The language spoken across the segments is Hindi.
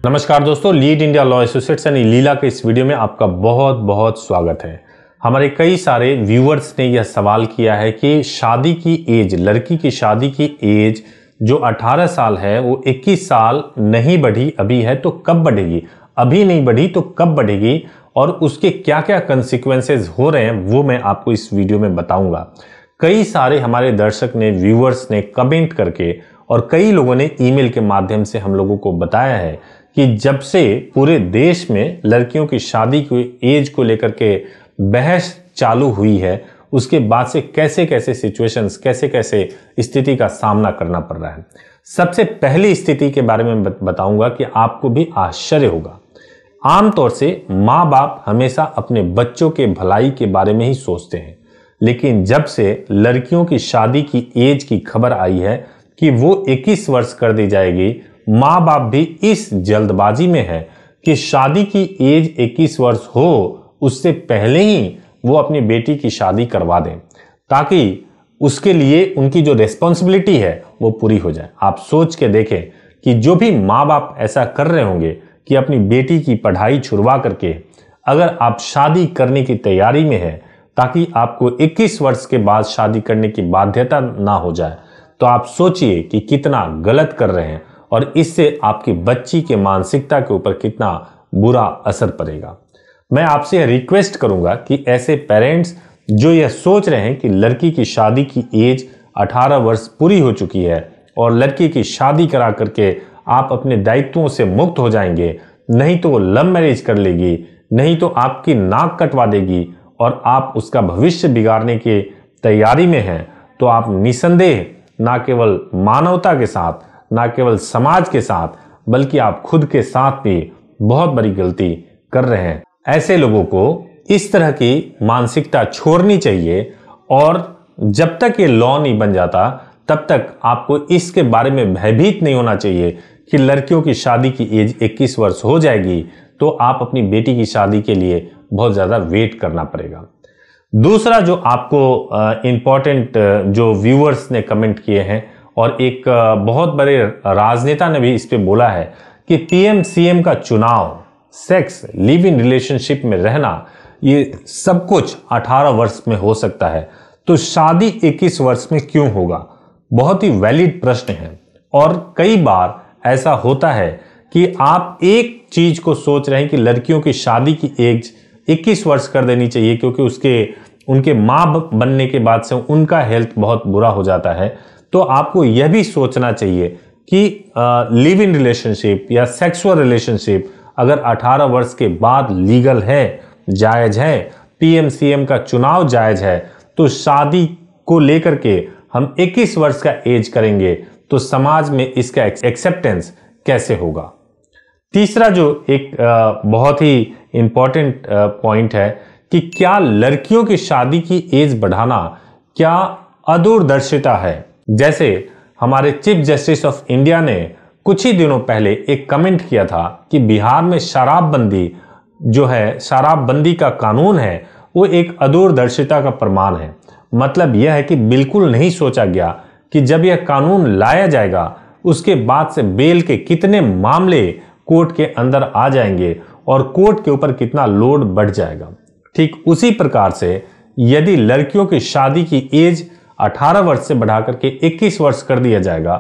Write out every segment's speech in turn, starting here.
नमस्कार दोस्तों, लीड इंडिया लॉ एसोसिएट्स यानी लीला के इस वीडियो में आपका बहुत बहुत स्वागत है। हमारे कई सारे व्यूअर्स ने यह सवाल किया है कि शादी की एज, लड़की की शादी की एज जो 18 साल है वो 21 साल नहीं बढ़ी अभी है तो कब बढ़ेगी, अभी नहीं बढ़ी तो कब बढ़ेगी और उसके क्या क्या कंसिक्वेंसेस हो रहे हैं वो मैं आपको इस वीडियो में बताऊंगा। कई सारे हमारे दर्शक ने, व्यूअर्स ने कमेंट करके और कई लोगों ने ईमेल के माध्यम से हम लोगों को बताया है कि जब से पूरे देश में लड़कियों की शादी की एज को लेकर के बहस चालू हुई है, उसके बाद से कैसे कैसे सिचुएशंस, कैसे कैसे स्थिति का सामना करना पड़ रहा है। सबसे पहली स्थिति के बारे में बताऊंगा कि आपको भी आश्चर्य होगा। आमतौर से माँ बाप हमेशा अपने बच्चों के भलाई के बारे में ही सोचते हैं, लेकिन जब से लड़कियों की शादी की एज की खबर आई है कि वो 21 वर्ष कर दी जाएगी, माँ बाप भी इस जल्दबाजी में है कि शादी की एज 21 वर्ष हो उससे पहले ही वो अपनी बेटी की शादी करवा दें, ताकि उसके लिए उनकी जो रिस्पॉन्सिबिलिटी है वो पूरी हो जाए। आप सोच के देखें कि जो भी माँ बाप ऐसा कर रहे होंगे कि अपनी बेटी की पढ़ाई छुड़वा करके अगर आप शादी करने की तैयारी में है ताकि आपको 21 वर्ष के बाद शादी करने की बाध्यता ना हो जाए, तो आप सोचिए कि कितना गलत कर रहे हैं और इससे आपकी बच्ची के मानसिकता के ऊपर कितना बुरा असर पड़ेगा। मैं आपसे रिक्वेस्ट करूंगा कि ऐसे पेरेंट्स जो यह सोच रहे हैं कि लड़की की शादी की एज 18 वर्ष पूरी हो चुकी है और लड़की की शादी करा करके आप अपने दायित्वों से मुक्त हो जाएंगे, नहीं तो वो लव मैरिज कर लेगी, नहीं तो आपकी नाक कटवा देगी और आप उसका भविष्य बिगाड़ने की तैयारी में हैं, तो आप निसंदेह ना केवल मानवता के साथ, ना केवल समाज के साथ, बल्कि आप खुद के साथ भी बहुत बड़ी गलती कर रहे हैं। ऐसे लोगों को इस तरह की मानसिकता छोड़नी चाहिए और जब तक ये लॉ नहीं बन जाता तब तक आपको इसके बारे में भयभीत नहीं होना चाहिए कि लड़कियों की शादी की एज 21 वर्ष हो जाएगी तो आप अपनी बेटी की शादी के लिए बहुत ज़्यादा वेट करना पड़ेगा। दूसरा जो आपको इम्पॉर्टेंट जो व्यूअर्स ने कमेंट किए हैं और एक बहुत बड़े राजनेता ने भी इस पे बोला है कि पीएम सीएम का चुनाव, सेक्स, लिव इन रिलेशनशिप में रहना, ये सब कुछ 18 वर्ष में हो सकता है, तो शादी 21 वर्ष में क्यों होगा? बहुत ही वैलिड प्रश्न है और कई बार ऐसा होता है कि आप एक चीज को सोच रहे हैं कि लड़कियों की शादी की एज 21 वर्ष कर देनी चाहिए क्योंकि उनके माँ बनने के बाद से उनका हेल्थ बहुत बुरा हो जाता है, तो आपको यह भी सोचना चाहिए कि लिव इन रिलेशनशिप या सेक्सुअल रिलेशनशिप अगर 18 वर्ष के बाद लीगल है, जायज है, पीएम सीएम का चुनाव जायज है, तो शादी को लेकर के हम 21 वर्ष का एज करेंगे तो समाज में इसका एक्सेप्टेंस कैसे होगा? तीसरा जो एक बहुत ही इंपॉर्टेंट पॉइंट है कि क्या लड़कियों की शादी की एज बढ़ाना क्या अदूरदर्शिता है? जैसे हमारे चीफ जस्टिस ऑफ इंडिया ने कुछ ही दिनों पहले एक कमेंट किया था कि बिहार में शराबबंदी जो है, शराबबंदी का कानून है, वो एक अदूरदर्शिता का प्रमाण है। मतलब यह है कि बिल्कुल नहीं सोचा गया कि जब यह कानून लाया जाएगा उसके बाद से बेल के कितने मामले कोर्ट के अंदर आ जाएंगे और कोर्ट के ऊपर कितना लोड बढ़ जाएगा। ठीक उसी प्रकार से यदि लड़कियों की शादी की एज 18 वर्ष से बढ़ा करके 21 वर्ष कर दिया जाएगा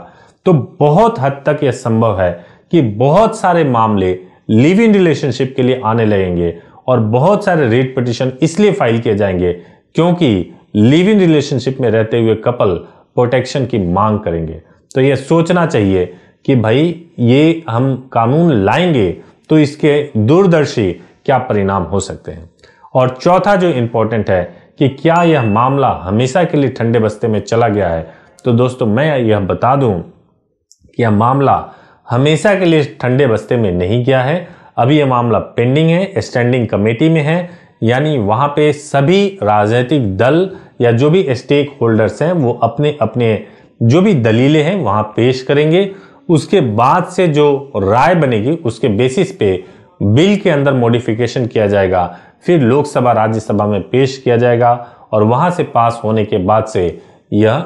तो बहुत हद तक यह संभव है कि बहुत सारे मामले लिव इन रिलेशनशिप के लिए आने लगेंगे और बहुत सारे रेट पिटीशन इसलिए फाइल किए जाएंगे क्योंकि लिव इन रिलेशनशिप में रहते हुए कपल प्रोटेक्शन की मांग करेंगे। तो यह सोचना चाहिए कि भाई ये हम कानून लाएंगे तो इसके दूरदर्शी क्या परिणाम हो सकते हैं। और चौथा जो इंपॉर्टेंट है कि क्या यह मामला हमेशा के लिए ठंडे बस्ते में चला गया है, तो दोस्तों मैं यह बता दूं कि यह मामला हमेशा के लिए ठंडे बस्ते में नहीं गया है। अभी यह मामला पेंडिंग है, स्टैंडिंग कमेटी में है, यानी वहां पे सभी राजनीतिक दल या जो भी स्टेक होल्डर्स हैं वो अपने अपने जो भी दलीलें हैं वहां पेश करेंगे। उसके बाद से जो राय बनेगी उसके बेसिस पे बिल के अंदर मॉडिफिकेशन किया जाएगा, फिर लोकसभा राज्यसभा में पेश किया जाएगा और वहां से पास होने के बाद से यह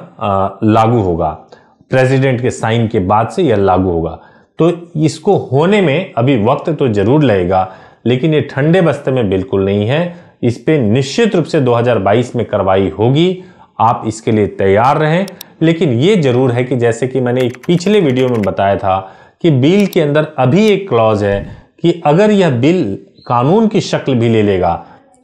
लागू होगा। प्रेसिडेंट के साइन के बाद से यह लागू होगा। तो इसको होने में अभी वक्त तो जरूर लगेगा, लेकिन ये ठंडे बस्ते में बिल्कुल नहीं है। इस पे निश्चित रूप से 2022 में कार्रवाई होगी, आप इसके लिए तैयार रहें। लेकिन ये जरूर है कि जैसे कि मैंने एक पिछले वीडियो में बताया था कि बिल के अंदर अभी एक क्लॉज है कि अगर यह बिल कानून की शक्ल भी ले लेगा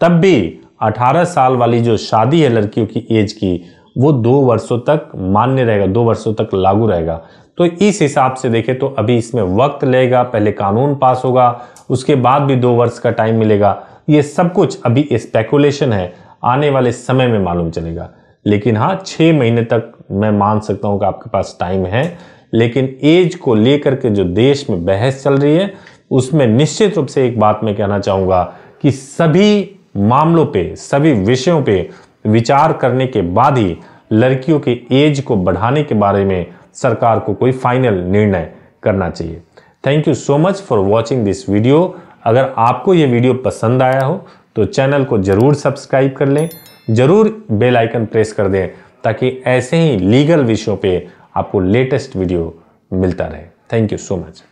तब भी 18 साल वाली जो शादी है लड़कियों की एज की, वो 2 वर्षों तक मान्य रहेगा, 2 वर्षों तक लागू रहेगा। तो इस हिसाब से देखें तो अभी इसमें वक्त लगेगा, पहले कानून पास होगा, उसके बाद भी 2 वर्ष का टाइम मिलेगा। ये सब कुछ अभी स्पेकुलेशन है, आने वाले समय में मालूम चलेगा। लेकिन हाँ, 6 महीने तक मैं मान सकता हूं कि आपके पास टाइम है। लेकिन एज को लेकर के जो देश में बहस चल रही है उसमें निश्चित रूप से एक बात मैं कहना चाहूंगा कि सभी मामलों पे, सभी विषयों पे विचार करने के बाद ही लड़कियों के एज को बढ़ाने के बारे में सरकार को कोई फाइनल निर्णय करना चाहिए। Thank you so much for watching this video. अगर आपको ये वीडियो पसंद आया हो तो चैनल को जरूर सब्सक्राइब कर लें, जरूर बेल आइकन प्रेस कर दें ताकि ऐसे ही लीगल विषयों पे आपको लेटेस्ट वीडियो मिलता रहे। Thank you so much.